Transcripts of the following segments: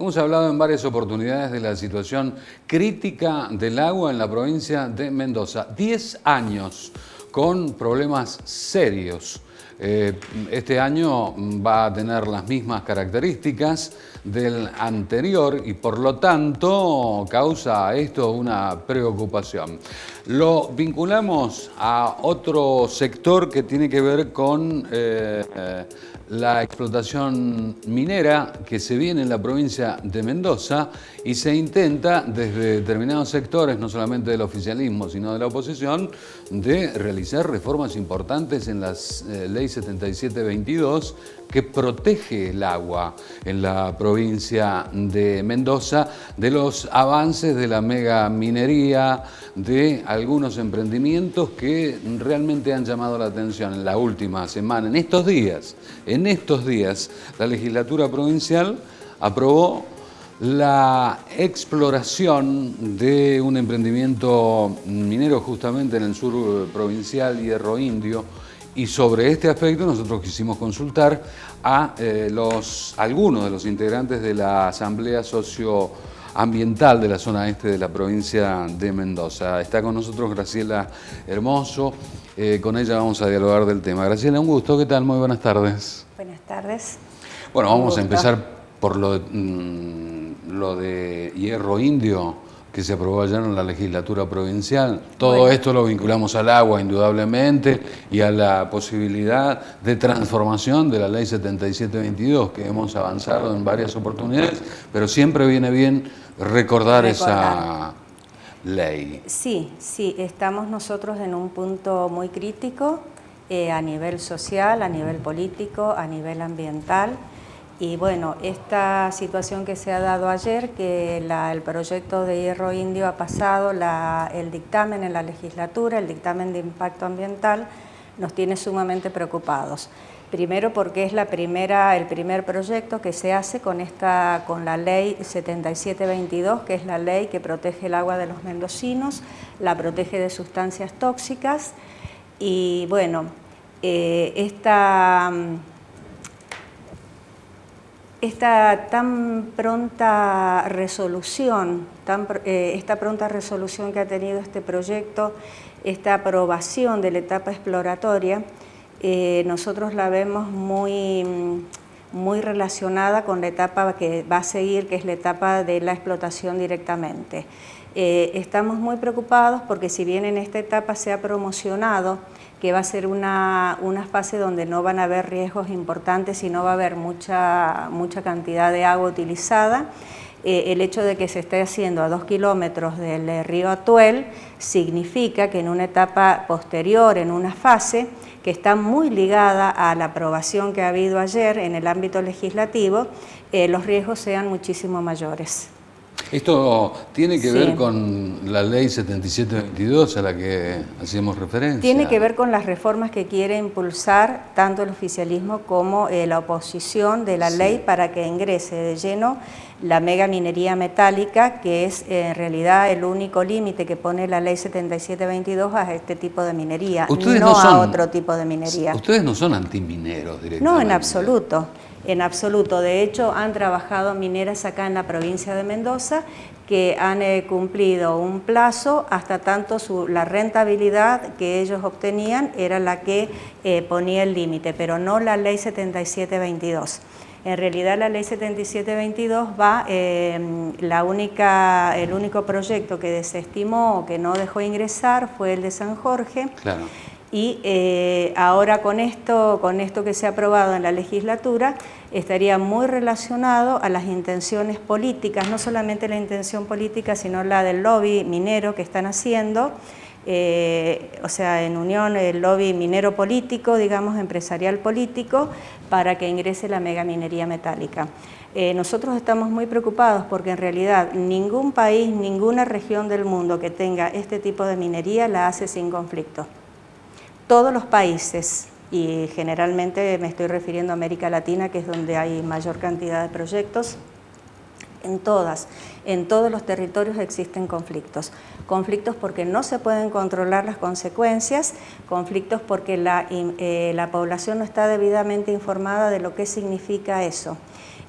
Hemos hablado en varias oportunidades de la situación crítica del agua en la provincia de Mendoza. 10 años con problemas serios. Este año va a tener las mismas características del anterior y por lo tanto causa esto una preocupación. Lo vinculamos a otro sector que tiene que ver con la explotación minera que se viene en la provincia de Mendoza y se intenta desde determinados sectores, no solamente del oficialismo, sino de la oposición, de realizar reformas importantes en la Ley 7722 que protege el agua en la provincia de Mendoza de los avances de la megaminería, de algunos emprendimientos que realmente han llamado la atención en la última semana. En estos días, la legislatura provincial aprobó la exploración de un emprendimiento minero justamente en el sur provincial, Hierro Indio, y sobre este aspecto nosotros quisimos consultar a algunos de los integrantes de la Asamblea Socioambiental de la zona este de la provincia de Mendoza. Está con nosotros Graciela Hermoso, con ella vamos a dialogar del tema. Graciela, un gusto, ¿qué tal? Muy buenas tardes. Buenas tardes. Bueno, vamos a empezar por lo de Hierro Indio, que se aprobó ayer en la legislatura provincial. Todo esto lo vinculamos al agua, indudablemente, y a la posibilidad de transformación de la Ley 7722, que hemos avanzado en varias oportunidades, pero siempre viene bien recordar esa ley. Sí, estamos nosotros en un punto muy crítico a nivel social, a nivel político, a nivel ambiental. Y bueno, esta situación que se ha dado ayer, que el proyecto de Hierro Indio ha pasado el dictamen en la legislatura, el dictamen de impacto ambiental, nos tiene sumamente preocupados. Primero porque es el primer proyecto que se hace con la ley 7722, que es la ley que protege el agua de los mendocinos, la protege de sustancias tóxicas. Y bueno, esta pronta resolución que ha tenido este proyecto, esta aprobación de la etapa exploratoria, nosotros la vemos muy relacionada con la etapa que va a seguir, que es la etapa de la explotación directamente. Estamos muy preocupados porque si bien en esta etapa se ha promocionado que va a ser una fase donde no van a haber riesgos importantes y no va a haber mucha cantidad de agua utilizada, el hecho de que se esté haciendo a 2 kilómetros del río Atuel significa que en una etapa posterior, en una fase que está muy ligada a la aprobación que ha habido ayer en el ámbito legislativo, los riesgos sean muchísimo mayores. Esto tiene que ver con la ley 7722 a la que hacíamos referencia. Tiene que ver con las reformas que quiere impulsar tanto el oficialismo como la oposición de la ley para que ingrese de lleno la megaminería metálica, que es en realidad el único límite que pone la ley 7722 a este tipo de minería, no a otro tipo de minería. Ustedes no son antimineros directamente. No, en absoluto. En absoluto. De hecho, han trabajado mineras acá en la provincia de Mendoza que han cumplido un plazo hasta tanto la rentabilidad que ellos obtenían era la que ponía el límite, pero no la ley 7722. En realidad la ley 7722 el único proyecto que desestimó o que no dejó ingresar fue el de San Jorge. Claro. Y ahora con esto que se ha aprobado en la legislatura estaría muy relacionado a las intenciones políticas, no solamente la intención política, sino la del lobby minero que están haciendo, o sea, en unión el lobby minero político, digamos, empresarial político, para que ingrese la megaminería metálica. Nosotros estamos muy preocupados porque en realidad ningún país, ninguna región del mundo que tenga este tipo de minería la hace sin conflicto. Todos los países, y generalmente me estoy refiriendo a América Latina, que es donde hay mayor cantidad de proyectos, en todos los territorios existen conflictos. Conflictos porque no se pueden controlar las consecuencias, conflictos porque la población no está debidamente informada de lo que significa eso.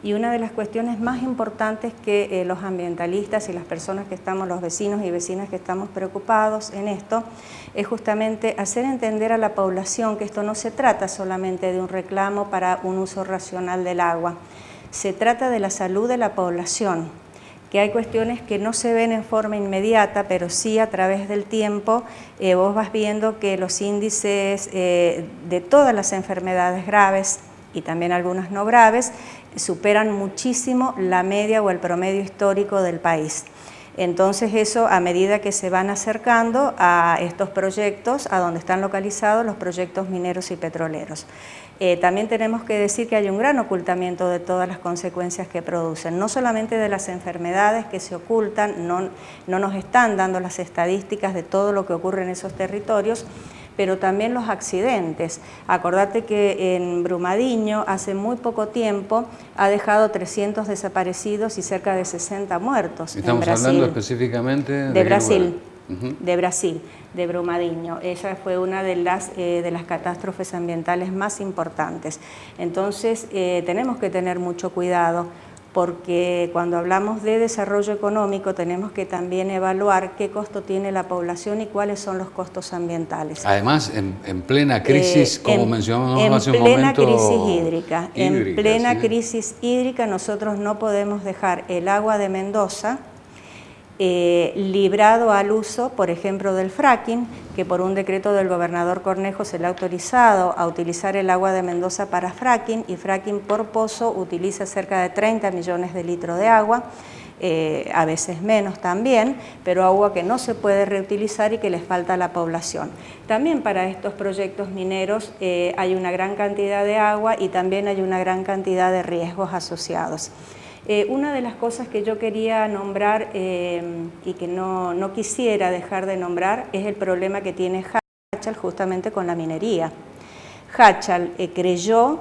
Y una de las cuestiones más importantes que los ambientalistas y las personas que estamos, los vecinos y vecinas que estamos preocupados en esto, es justamente hacer entender a la población que esto no se trata solamente de un reclamo para un uso racional del agua, se trata de la salud de la población, que hay cuestiones que no se ven en forma inmediata, pero sí a través del tiempo vos vas viendo que los índices de todas las enfermedades graves y también algunas no graves superan muchísimo la media o el promedio histórico del país. Entonces eso, a medida que se van acercando a estos proyectos, a donde están localizados los proyectos mineros y petroleros. También tenemos que decir que hay un gran ocultamiento de todas las consecuencias que producen, no solamente de las enfermedades que se ocultan, no nos están dando las estadísticas de todo lo que ocurre en esos territorios, pero también los accidentes. Acordate que en Brumadinho hace muy poco tiempo ha dejado 300 desaparecidos y cerca de 60 muertos. Estamos hablando específicamente de Brasil. De Brasil, de Brumadinho. Esa fue una de las catástrofes ambientales más importantes. Entonces tenemos que tener mucho cuidado, porque cuando hablamos de desarrollo económico tenemos que también evaluar qué costo tiene la población y cuáles son los costos ambientales. Además, en plena crisis, como mencionamos hace un momento... En plena crisis hídrica nosotros no podemos dejar el agua de Mendoza librado al uso, por ejemplo, del fracking, que por un decreto del gobernador Cornejo se le ha autorizado a utilizar el agua de Mendoza para fracking, y fracking por pozo utiliza cerca de 30 millones de litros de agua, a veces menos también, pero agua que no se puede reutilizar y que les falta a la población. También para estos proyectos mineros hay una gran cantidad de agua y también hay una gran cantidad de riesgos asociados. Una de las cosas que yo quería nombrar y que no quisiera dejar de nombrar es el problema que tiene Hachal justamente con la minería. Hachal creyó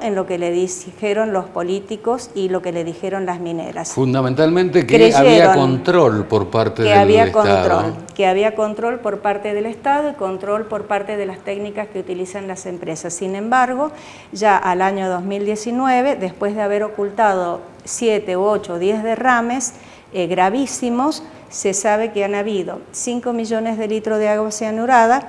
en lo que le dijeron los políticos y lo que le dijeron las mineras. Fundamentalmente que había control por parte del Estado. Que había control por parte del Estado y control por parte de las técnicas que utilizan las empresas. Sin embargo, ya al año 2019, después de haber ocultado 7, 8, 10 derrames gravísimos, se sabe que han habido 5 millones de litros de agua cianurada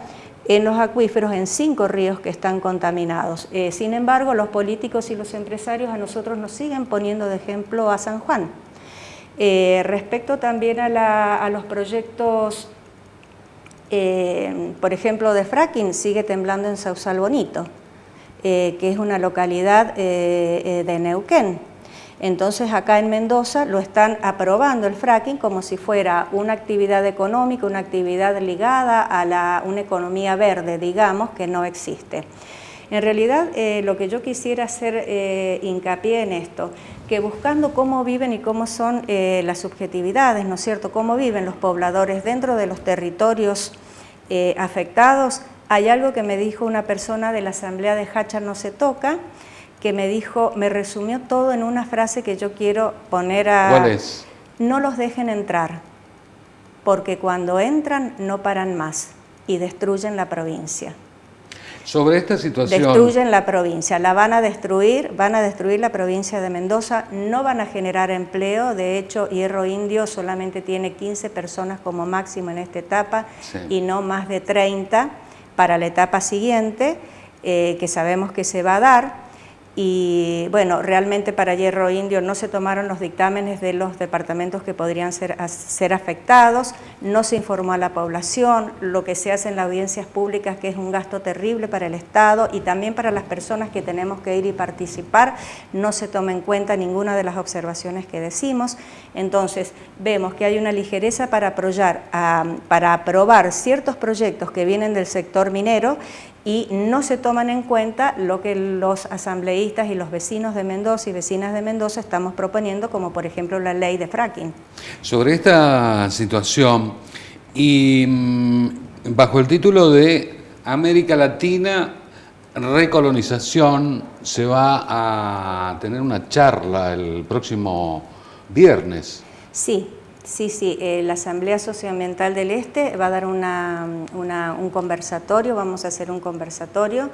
en los acuíferos, en 5 ríos que están contaminados. Sin embargo, los políticos y los empresarios a nosotros nos siguen poniendo de ejemplo a San Juan. Respecto también a los proyectos, por ejemplo, de fracking, sigue temblando en Sausal Bonito, que es una localidad de Neuquén. Entonces acá en Mendoza lo están aprobando el fracking como si fuera una actividad económica, una actividad ligada a una economía verde, digamos, que no existe. En realidad lo que yo quisiera hacer hincapié en esto, que buscando cómo viven y cómo son las subjetividades, ¿no es cierto?, cómo viven los pobladores dentro de los territorios afectados, hay algo que me dijo una persona de la asamblea de Hachal No Se Toca, que me dijo, me resumió todo en una frase que yo quiero poner a... ¿Cuál es? No los dejen entrar, porque cuando entran no paran más y destruyen la provincia. Sobre esta situación... Destruyen la provincia, la van a destruir la provincia de Mendoza, no van a generar empleo. De hecho, Hierro Indio solamente tiene 15 personas como máximo en esta etapa, sí, y no más de 30 para la etapa siguiente, que sabemos que se va a dar. Y bueno, realmente para Hierro Indio no se tomaron los dictámenes de los departamentos que podrían ser afectados, no se informó a la población, lo que se hace en las audiencias públicas, que es un gasto terrible para el Estado y también para las personas que tenemos que ir y participar, no se toma en cuenta ninguna de las observaciones que decimos. Entonces vemos que hay una ligereza para aprobar ciertos proyectos que vienen del sector minero y no se toman en cuenta lo que los asambleístas y los vecinos de Mendoza y vecinas de Mendoza estamos proponiendo, como por ejemplo la ley de fracking. Sobre esta situación y bajo el título de América Latina, recolonización, se va a tener una charla el próximo viernes. Sí. La Asamblea Socioambiental del Este va a dar un conversatorio, vamos a hacer un conversatorio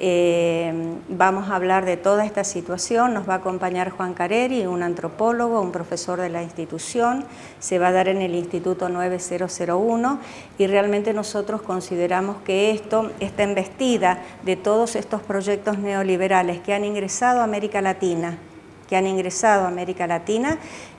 Vamos a hablar de toda esta situación, nos va a acompañar Juan Careri, un antropólogo, un profesor de la institución, se va a dar en el Instituto 9001 y realmente nosotros consideramos que esta embestida de todos estos proyectos neoliberales que han ingresado a América Latina,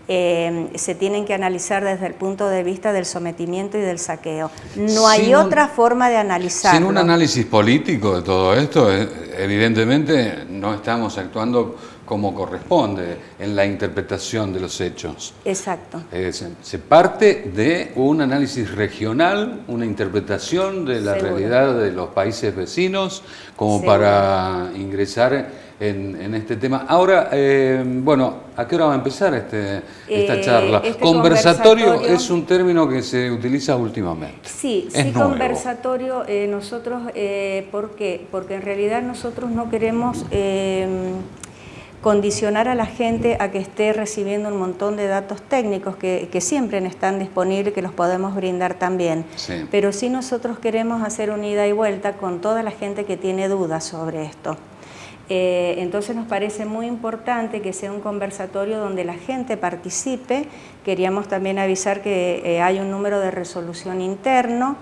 se tienen que analizar desde el punto de vista del sometimiento y del saqueo. No hay otra forma de analizarlo. Sin un análisis político de todo esto, evidentemente no estamos actuando como corresponde en la interpretación de los hechos. Exacto. Se parte de un análisis regional, una interpretación de la realidad de los países vecinos, como para ingresar en este tema. Ahora, bueno, ¿a qué hora va a empezar esta charla? Conversatorio es un término que se utiliza últimamente. Sí, conversatorio, nosotros, ¿por qué? Porque en realidad nosotros no queremos condicionar a la gente a que esté recibiendo un montón de datos técnicos que siempre están disponibles, que los podemos brindar también. Sí. Pero sí nosotros queremos hacer un ida y vuelta con toda la gente que tiene dudas sobre esto. Entonces nos parece muy importante que sea un conversatorio donde la gente participe. Queríamos también avisar que hay un número de resolución interno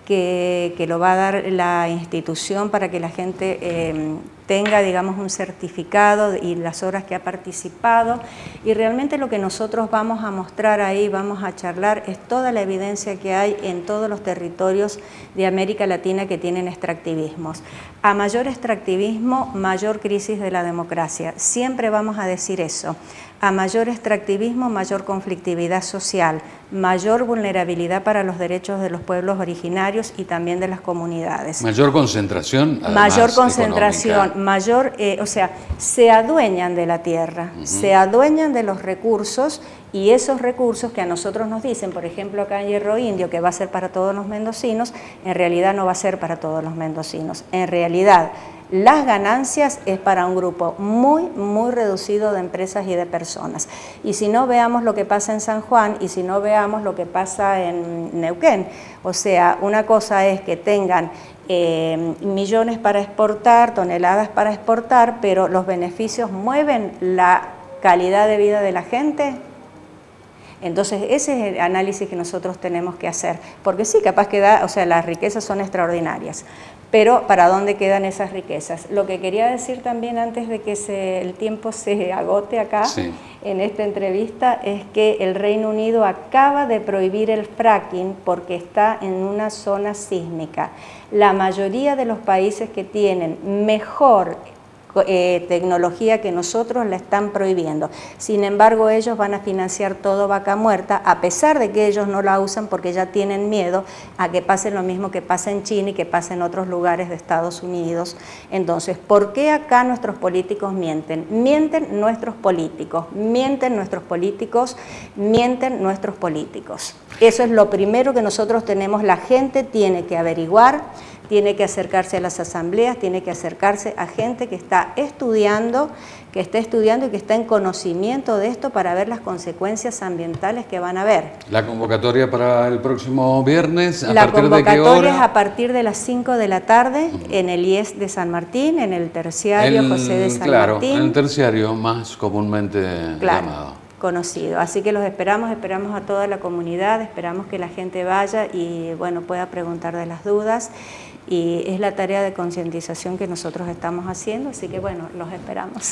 que lo va a dar la institución para que la gente tenga, digamos, un certificado y las horas que ha participado, y realmente lo que nosotros vamos a mostrar ahí, vamos a charlar, es toda la evidencia que hay en todos los territorios de América Latina que tienen extractivismos. A mayor extractivismo, mayor crisis de la democracia. Siempre vamos a decir eso. A mayor extractivismo, mayor conflictividad social, mayor vulnerabilidad para los derechos de los pueblos originarios y también de las comunidades. Mayor concentración, además, mayor concentración, mayor, o sea, se adueñan de la tierra, se adueñan de los recursos, y esos recursos que a nosotros nos dicen, por ejemplo acá en Hierro Indio, que va a ser para todos los mendocinos, en realidad no va a ser para todos los mendocinos. En realidad, las ganancias es para un grupo muy, muy reducido de empresas y de personas. Y si no, veamos lo que pasa en San Juan, y si no, veamos lo que pasa en Neuquén. O sea, una cosa es que tengan millones para exportar, toneladas para exportar, pero los beneficios mueven la calidad de vida de la gente. Entonces ese es el análisis que nosotros tenemos que hacer, porque sí, capaz que las riquezas son extraordinarias, pero ¿para dónde quedan esas riquezas? Lo que quería decir también antes de que el tiempo se agote acá, sí, en esta entrevista, es que el Reino Unido acaba de prohibir el fracking porque está en una zona sísmica. La mayoría de los países que tienen mejor tecnología que nosotros la están prohibiendo. Sin embargo, ellos van a financiar todo vaca muerta, a pesar de que ellos no la usan porque ya tienen miedo a que pase lo mismo que pasa en China y que pasa en otros lugares de Estados Unidos. Entonces, ¿por qué acá nuestros políticos mienten? Mienten nuestros políticos, mienten nuestros políticos, mienten nuestros políticos. Eso es lo primero que nosotros tenemos. La gente tiene que averiguar, tiene que acercarse a las asambleas, tiene que acercarse a gente que está estudiando y que está en conocimiento de esto para ver las consecuencias ambientales que van a haber. ¿La convocatoria para el próximo viernes? ¿A partir de qué hora? La convocatoria es a partir de las 5 de la tarde en el IES de San Martín, en el terciario José de San Martín. En el terciario más comúnmente llamado. Conocido. Así que los esperamos a toda la comunidad, esperamos que la gente vaya y bueno, pueda preguntar de las dudas, y es la tarea de concientización que nosotros estamos haciendo, así que bueno, los esperamos.